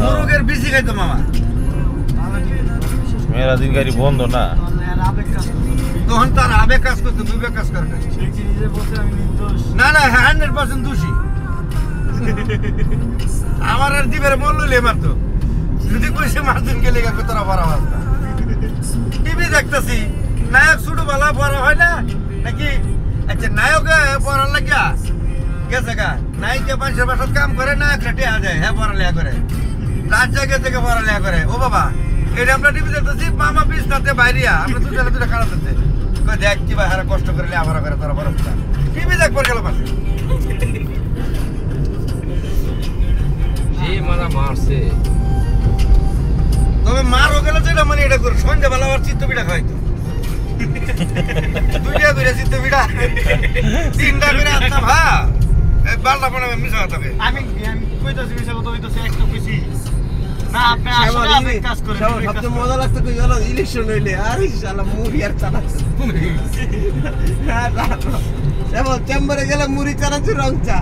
মোরগের বেশি খাইতো মামা মেরা দিন গাড়ি বন্ধ না তখন তার আবেগ কাজ করতো বিবেক কাজ করে না না 100% দোষী আমার আর দিবের বললে মারতো যদি কইছে মারদিন গেলে গেছে তোরা বড় অবস্থা টিভি দেখতেছি নায়ক শুধু ভালো বড় হয় না নাকি আচ্ছা নায়কে পড়ার লাগিয়া গেছে গা নায়িকা মানুষের বাসাত কাম করে নায়ক রেটে আ যায় হ্যাঁ পড়ালেখা করে রাত জায়গা থেকে পড়ালেখা করে ও বাবা এটা আমরা টিভি দেখতেছি মামা বিছনাতে বাইরিয়া আমরা দুজনে খাড়াতেছে দেখ কি ভাই হারা কষ্ট করলে আবার করে তোরা বড় টিভি দেখ পর গেল পাশে মারা মারছে তবে মারও গেলে যেটা মানে এটা করে সন্ধ্যাবেলা আবার চিত্ত পিঠা খাইতো দুইটা করে চিত্ত পিঠা তিনটা করে আসতাম হ্যাঁ বালটা পড়ে মিশা থাকে আমি কইতাছি মিশা কথা হইতাছে একটা কইছি না আপনি আসলে আপনি কাজ করেন সবচেয়ে মজা লাগতো কই হলো ইলেকশন হইলে আরে শালা মুড়ি আর চালাচ্ছে এবার চেম্বারে গেলে মুড়ি চালাচ্ছে রং চা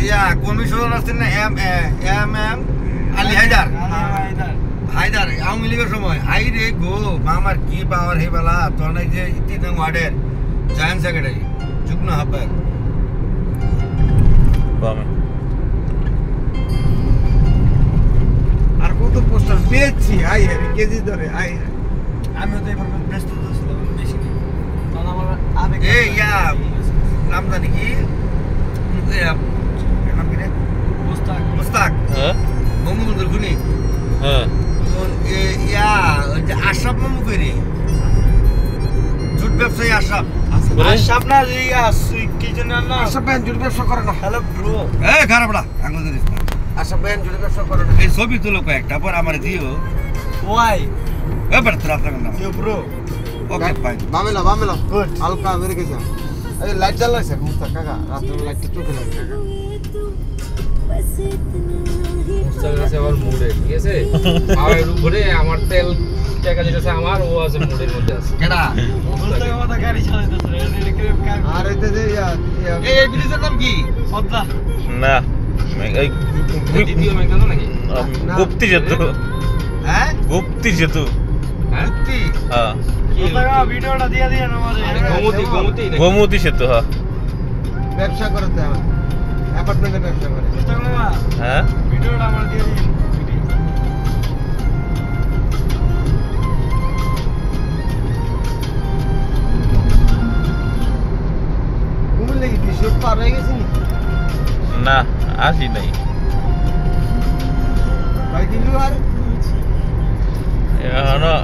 ইয়া কমিশনার আছেন না এম আলী হায়দার আওয়ামী লীগের সময় হাই রে গো মামার কি পাওয়ার হে বেলা তোর নাই যে 3 নং ওয়ার্ডের জয়েন্ট সেক্রেটারি যুগ্ম আহ্বায়ক আর কত পোস্টার পেয়েছি আই হ্যাঁ কেজি ধরে আই আমিও তো এবার ব্যস্ত ছিলাম বেশি কারণ আমার আবেগ এই ইয়া নাম জানি কি নাম কি রে মুস্তাক হ্যাঁ বঙ্গবন্ধুর খুনি হ্যাঁ ইয়া ওই যে আশরাফ মামু কইরে জুট ব্যবসায়ী আশরাফ না ইয়া কি যেন না আশরাফ ভাই জুট ব্যবসা করে না হ্যালো ব্রো এই খারাপ না আঙ্গুল ধরিস না আশরাফ ভাই জুট ব্যবসা করে না এই ছবি তুলো কয়েকটা পর আমারে দিও ওয়াই এবার তোরা আপনার নাম ইউ ব্রো ওকে ফাইন বামেলা গুড হালকা মেরে গেছে এই লাইট জ্বালাইছে মুস্তাক কাকা রাতের লাইটটা চোখে লাগে কাকা মুস্তাক আছে আমার মুডে ঠিক আছে আর উপরে আমার তেল টাকা যেটা আমার ও আছে মুডের মধ্যে আছে কেডা মুস্তাক মাথা গাড়ি চালাইতেছে আর এই যে এই ব্রিজের নাম কি পদ্মা না এই দ্বিতীয় মেঘনা নাকি গুপ্তি যেতু হ্যাঁ গুপ্তি যেতু হ্যাঁ গুপ্তি হ্যাঁ মুস্তাক ভিডিওটা দিয়ে দিয়ে আমাদের গোমতী সেতু হ্যাঁ ব্যবসা করে দেয় অ্যাপার্টমেন্টে ব্যবসা করে মুস্তাক মামা হ্যাঁ ভিডিওটা আমার দিয়ে দিন কুমিল্লা কি সব পার হয়ে গেছে না আসি নাই ভাই দিলু আর এখনো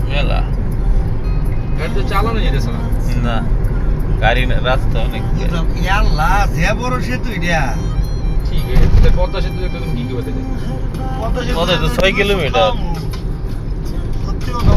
মেলা গাড়ি তো চালানো যেতেছে না না গাড়ি রাস্তা অনেক আল্লাহ যে বড় সেতু এটা ঠিক আছে পদ্মা সেতু একদম কি কি হতে যায় কত তো 6 কিলোমিটার সত্যি কথা